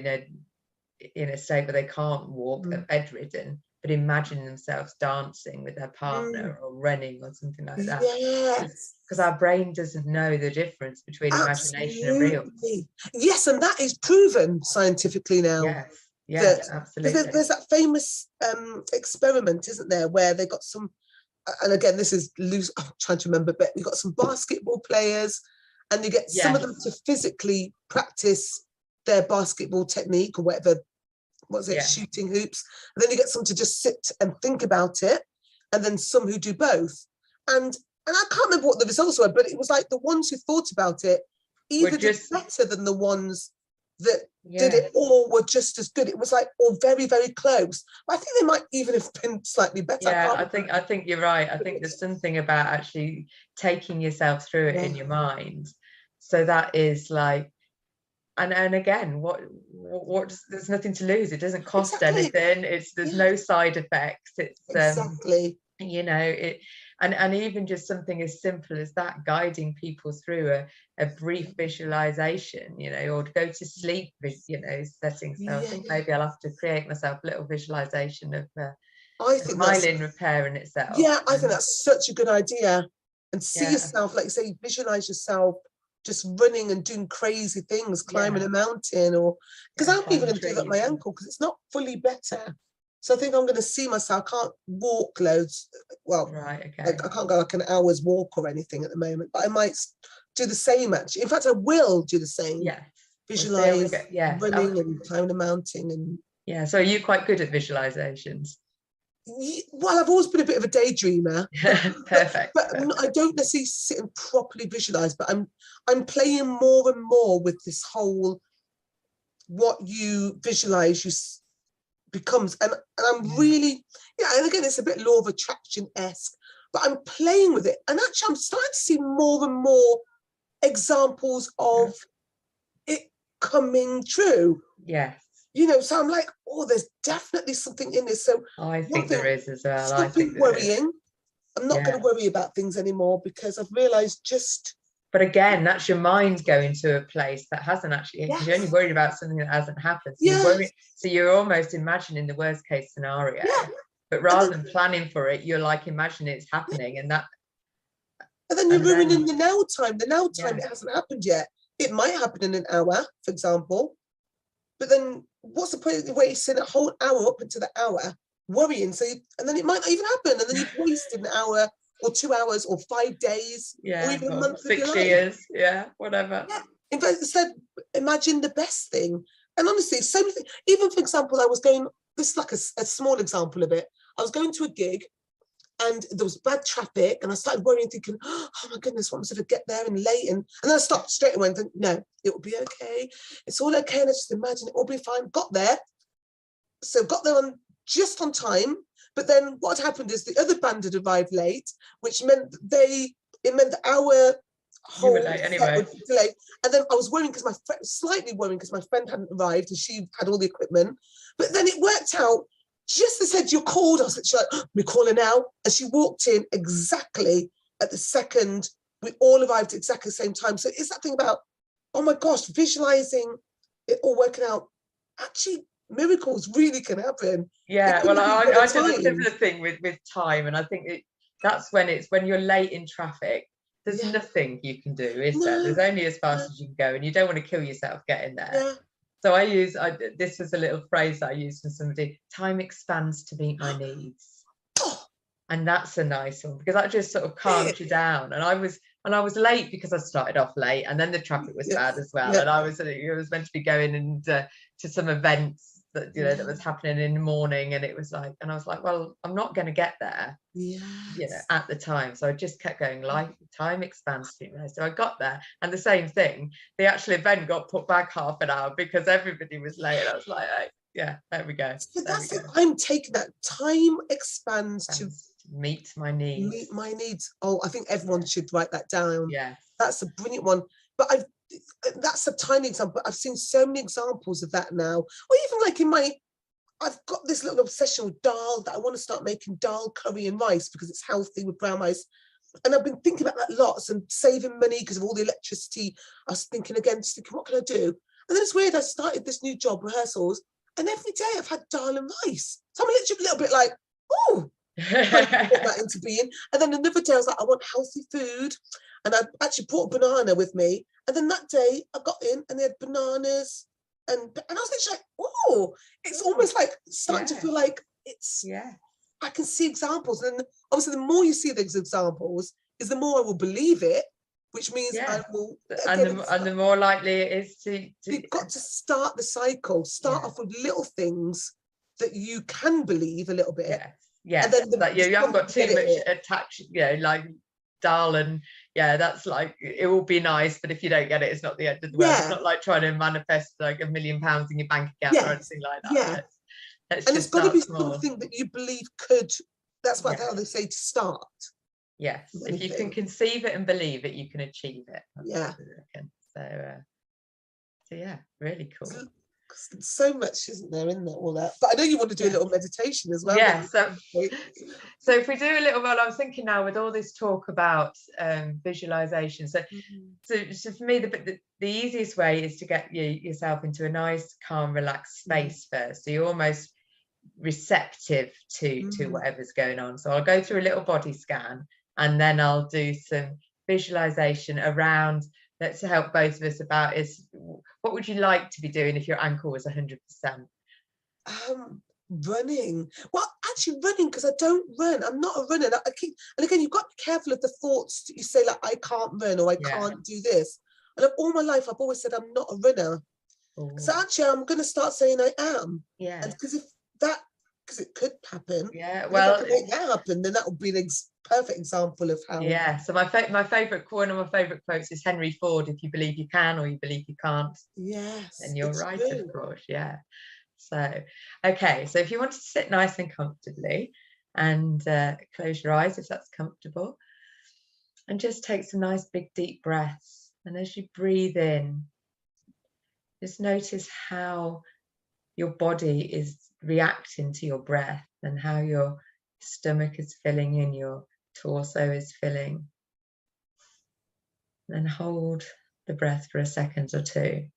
in a state where they can't walk, they're bedridden, but imagine themselves dancing with their partner or running or something like that. Yes, Because our brain doesn't know the difference between imagination and real. absolutely. Yes, and that is proven scientifically now. Yes, yes, That because absolutely. there's that famous experiment, isn't there, where they got some, and again, this is loose, I'm trying to remember, but we got some basketball players, and you get some of them to physically practice their basketball technique or whatever, shooting hoops, and then you get some to just sit and think about it, and then some who do both. And I can't remember what the results were, but it was like the ones who thought about it either did better than the ones that did it, or were just as good. It was like all very, very close. I think they might even have been slightly better. I think you're right. I think there's something about actually taking yourself through it in your mind. So that is like, and again, there's nothing to lose. It doesn't cost anything. There's no side effects. It's exactly. And even just something as simple as that, guiding people through a brief visualization, or to go to sleep, setting. So I think maybe I'll have to create myself a little visualization of I think myelin repair in itself. Yeah, I think that's such a good idea. And see yourself, like say, visualize yourself just running and doing crazy things, climbing a mountain, or because I'm even going to do that my ankle because it's not fully better. So I think I'm going to see myself. I can't walk loads. Well, I can't go like an hour's walk or anything at the moment, but I might do the same actually. In fact, I will do the same. Yeah. Visualize running and climbing a mountain. And so are you quite good at visualizations? Well, I've always been a bit of a daydreamer. Perfect. But I don't necessarily sit and properly visualize, but I'm playing more and more with this whole what you visualize you becomes, and I'm really, and again, it's a bit law of attraction-esque, but I'm playing with it, and actually I'm starting to see more and more examples of it coming true. Yes. So I'm like, oh, there's definitely something in this. So I think there is as well. Stopping worrying. I'm not going to worry about things anymore because I've realized But again, that's your mind going to a place that hasn't actually, because you're only worried about something that hasn't happened. So you're almost imagining the worst case scenario. But rather than planning for it, you're like imagining it's happening, and then you're ruining the now time. The now time, it hasn't happened yet. It might happen in an hour, for example. But then what's the point of wasting a whole hour up into the hour worrying? And then it might not even happen. And then you've wasted an hour or 2 hours or 5 days or even a month of your life. 6 years, whatever. Yeah. In fact, instead, imagine the best thing. And honestly, so many things. Even, for example, this is like a small example of it. I was going to a gig and there was bad traffic and I started worrying, thinking, oh my goodness, what was if I get there and late? And then I stopped straight away and think, no, it will be okay. It's all okay. And I just imagine it will be fine. Got there just on time. But then what happened is the other band had arrived late, which meant it meant that our whole set would be delayed. And then I was worrying slightly worrying because my friend hadn't arrived and she had all the equipment. But then it worked out. Just as said, you're called. I was like, we're calling now. And she walked in exactly at the second. We all arrived at exactly the same time. So it's that thing about, oh my gosh, visualizing it all working out. Actually, miracles really can happen. Yeah, well, I did a similar thing with time. And I think that's when you're late in traffic, there's nothing you can do, is there? There's only as fast as you can go. And you don't want to kill yourself getting there. Yeah. So this was a little phrase that I used from somebody: time expands to meet my needs. And that's a nice one, because that just sort of calms you down. And I was late because I started off late, and then the traffic was bad as well. And I was meant to be going and to some events that that was happening in the morning, and it was like, and I was like, well, I'm not going to get there at the time. So I just kept going, time expands to me. So I got there, and the same thing, the actual event got put back half an hour because everybody was late. I was like, yeah, there we go. So that's it. I'm taking that. Time expands to meet my needs. Oh, I think everyone should write that down. Yeah, that's a brilliant one. But that's a tiny example. I've seen so many examples of that now. Or even like I've got this little obsession with dal, that I want to start making dal curry and rice because it's healthy with brown rice. And I've been thinking about that lots and saving money because of all the electricity. I was thinking, what can I do? And then it's weird, I started this new job, rehearsals, and every day I've had dal and rice. So I'm literally a little bit like, oh, put that into being. And then another day I was like, I want healthy food. And I actually brought a banana with me. And then that day I got in and they had bananas. And I was literally like, oh, it's almost like starting to feel like it's, I can see examples. And obviously the more you see these examples is the more I will believe it, which means I will. And the more likely it is to you've got to start the cycle, start off with little things that you can believe a little bit. Yeah, and then you haven't got too much attached, like dal, and that's like, it will be nice, but if you don't get it, it's not the end of the world. It's not like trying to manifest like £1 million in your bank account or anything like that. Let's and it's got to be something that you believe could. That's what how they say to start. Yes, if you can conceive it and believe it, you can achieve it. So yeah, really cool. So much, isn't there, in that, all that? But I know you want to do a little meditation as well. Yeah, so if we do a little, I was thinking now with all this talk about visualization, so for me the easiest way is to get yourself into a nice, calm, relaxed space first, so you're almost receptive to whatever's going on. So I'll go through a little body scan, and then I'll do some visualization around. Let's help both of us about is, what would you like to be doing if your ankle was 100%? Running. Well, actually running, because I don't run. I'm not a runner. And again, you've got to be careful of the thoughts that you say, like, I can't run or I can't do this. And all my life, I've always said I'm not a runner. So actually, I'm going to start saying I am. Yeah. Because it could happen. Yeah. Well, if I can make that happen, then that would be an perfect example of how. Yeah. So my favourite one of my favourite quotes is Henry Ford: "If you believe you can, or you believe you can't." Yes. And you're right, true. Of course. Yeah. So, okay. So if you want to sit nice and comfortably, and close your eyes if that's comfortable, and just take some nice big deep breaths. And as you breathe in, just notice how your body is reacting to your breath, and how your stomach is filling and your torso is filling. Then hold the breath for a second or two,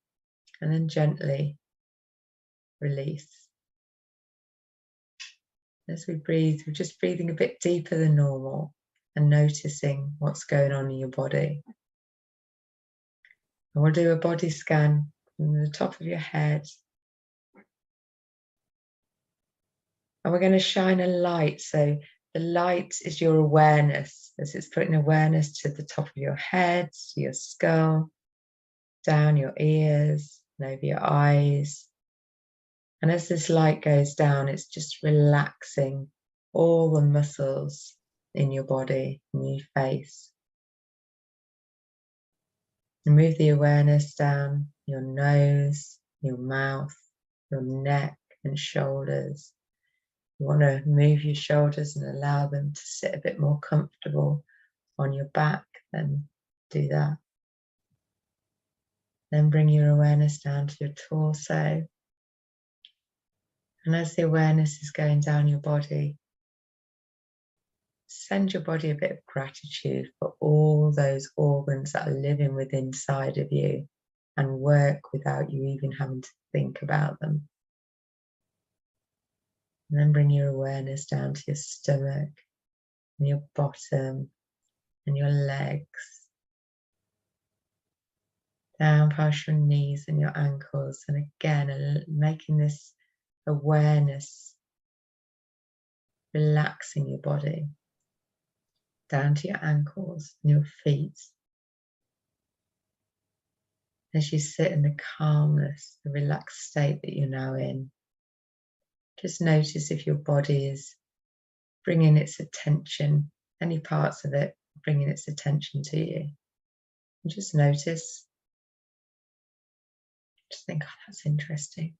and then gently release. As we breathe, we're just breathing a bit deeper than normal and noticing what's going on in your body. And we'll do a body scan from the top of your head. And we're going to shine a light. So the light is your awareness, as it's putting awareness to the top of your head, to your skull, down your ears, and over your eyes. And as this light goes down, it's just relaxing all the muscles in your body and your face. And move the awareness down your nose, your mouth, your neck and shoulders. You want to move your shoulders and allow them to sit a bit more comfortable on your back, then do that. Then bring your awareness down to your torso. And as the awareness is going down your body, send your body a bit of gratitude for all those organs that are living within inside of you and work without you even having to think about them. And then bring your awareness down to your stomach and your bottom and your legs, down past your knees and your ankles. And again, making this awareness relaxing your body. down to your ankles and your feet. As you sit in the calmness, the relaxed state that you're now in, just notice if your body is bringing its attention, any parts of it bringing its attention to you. And just notice, just think, oh, that's interesting.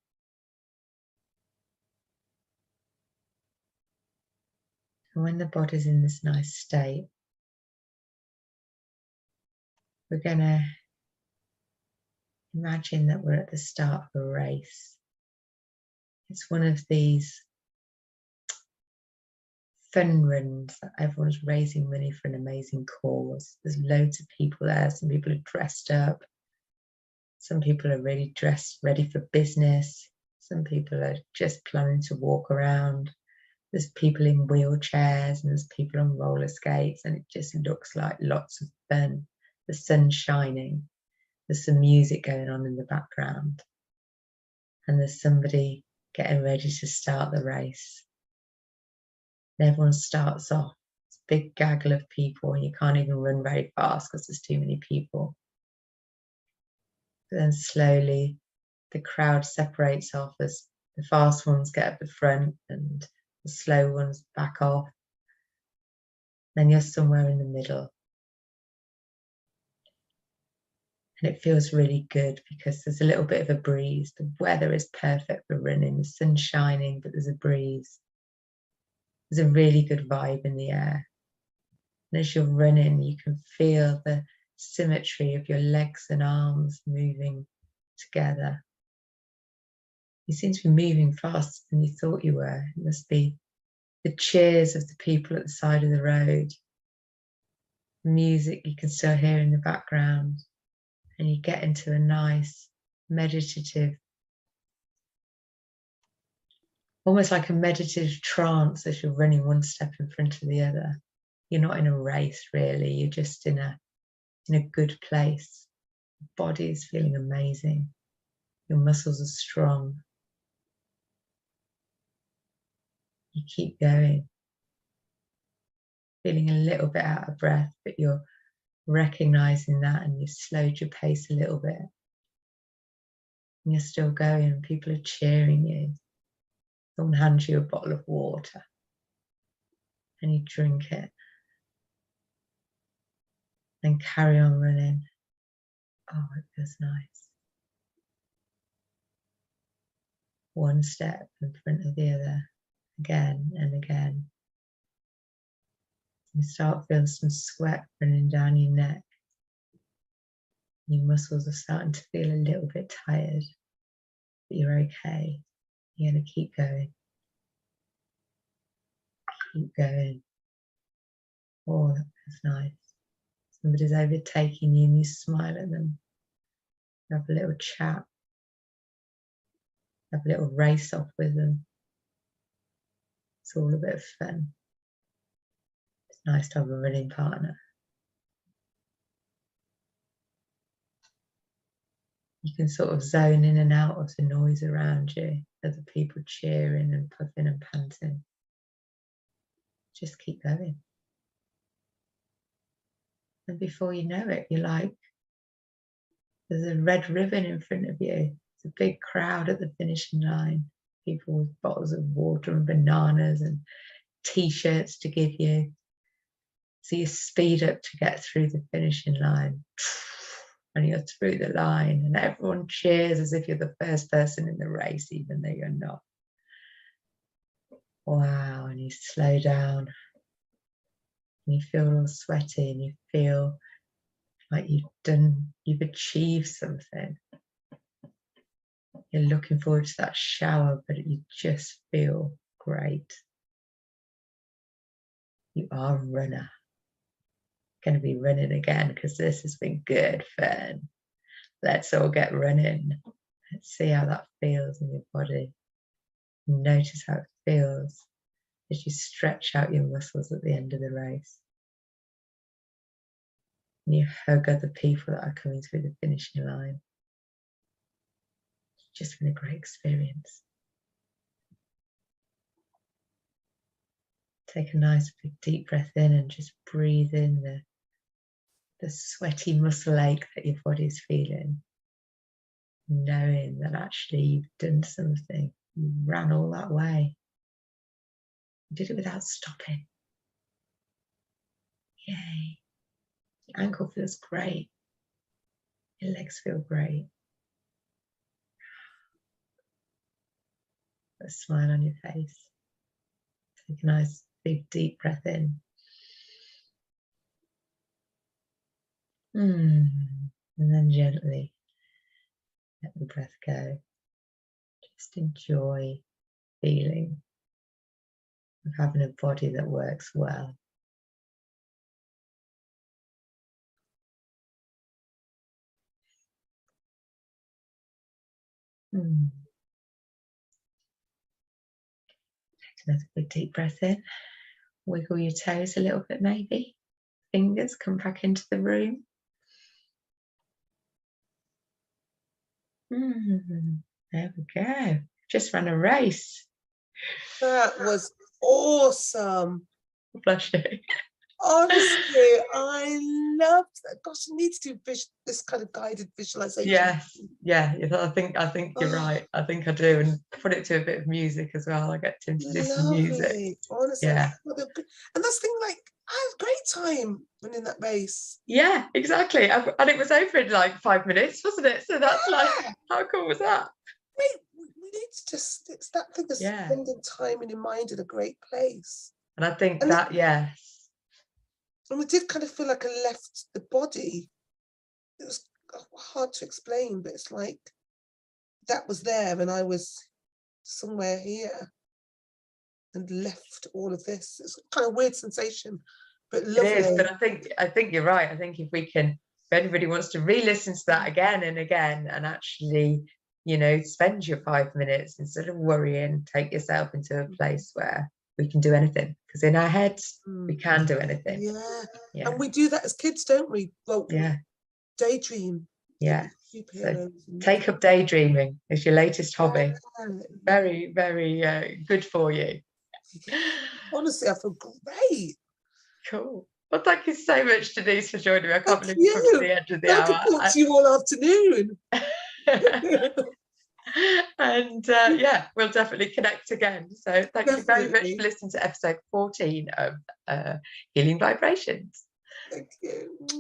And when the body's in this nice state, we're going to imagine that we're at the start of a race. It's one of these fun runs that everyone's raising money for an amazing cause. There's loads of people there. Some people are dressed up. Some people are really dressed, ready for business. Some people are just planning to walk around. There's people in wheelchairs and there's people on roller skates, and it just looks like lots of fun. The sun's shining. There's some music going on in the background. And there's somebody getting ready to start the race. And everyone starts off. It's a big gaggle of people, and you can't even run very fast because there's too many people. But then slowly the crowd separates off as the fast ones get at the front and the slow ones back off. Then you're somewhere in the middle. And it feels really good because there's a little bit of a breeze. The weather is perfect for running. The sun's shining, but there's a breeze. There's a really good vibe in the air. And as you're running, you can feel the symmetry of your legs and arms moving together. You seem to be moving faster than you thought you were. It must be the cheers of the people at the side of the road. The music you can still hear in the background. And you get into a nice, meditative, almost like a meditative trance as you're running one step in front of the other. You're not in a race, really. You're just in a good place. Your body is feeling amazing. Your muscles are strong. You keep going. Feeling a little bit out of breath, but you're recognizing that, and you've slowed your pace a little bit. And you're still going, and people are cheering you. Someone hands you a bottle of water, and you drink it. Then carry on running. Oh, it feels nice. One step in front of the other, again and again. You start feeling some sweat running down your neck. Your muscles are starting to feel a little bit tired, but you're okay. You're going to keep going. Keep going. Oh, that feels nice. Somebody's overtaking you and you smile at them. You have a little chat. Have a little race off with them. It's all a bit of fun. It's nice to have a running partner. You can sort of zone in and out of the noise around you, other people cheering and puffing and panting. Just keep going. And before you know it, you're like, there's a red ribbon in front of you. It's a big crowd at the finishing line. People with bottles of water and bananas and t-shirts to give you. So you speed up to get through the finishing line. And you're through the line and everyone cheers as if you're the first person in the race, even though you're not. Wow, and you slow down. And you feel all sweaty and you feel like you've achieved something. You're looking forward to that shower, but you just feel great. You are a runner. Going to be running again because this has been good fun. Let's all get running. Let's see how that feels in your body. Notice how it feels as you stretch out your muscles at the end of the race. And you hug other people that are coming through the finishing line. It's just been a great experience. Take a nice big deep breath in and just breathe in the sweaty muscle ache that your body's feeling, knowing that actually you've done something. You ran all that way. You did it without stopping. Yay. Your ankle feels great. Your legs feel great. Put a smile on your face. Take a nice big deep breath in. And then gently let the breath go. Just enjoy feeling of having a body that works well. Take another big deep breath in. Wiggle your toes a little bit maybe. Fingers come back into the room. There we go. Just ran a race. That was awesome. Blushing. Honestly, I loved that. Gosh, I need to do this kind of guided visualization. Yes, yeah. I think you're right. I think I do, and put it to a bit of music as well. I get to do some music. Honestly, Yeah. And that's the thing. Like, I had a great time running that race. Yeah, exactly. And it was over in like 5 minutes, wasn't it? So that's like, how cool was that? We need to just, it's that thing of spending time in your mind in a great place. And I think yes. And we did kind of feel like I left the body. It was hard to explain, but it's like that was there and I was somewhere here and left all of this. It's a kind of weird sensation, but lovely. It is, but I think you're right. I think if everybody wants to re-listen to that again and again and actually, spend your 5 minutes instead of worrying, take yourself into a place where we can do anything, because in our heads we can do anything. Yeah. And we do that as kids, don't we? Well, daydream. Yeah. So take up daydreaming as your latest hobby. Very, very good for you. Honestly, I feel great. Cool. Well, thank you so much, Denise, for joining me. I can't believe we've come to the end of the hour. I could talk to you all afternoon. And we'll definitely connect again. So thank you very much for listening to episode 14 of Healing Vibrations. Thank you.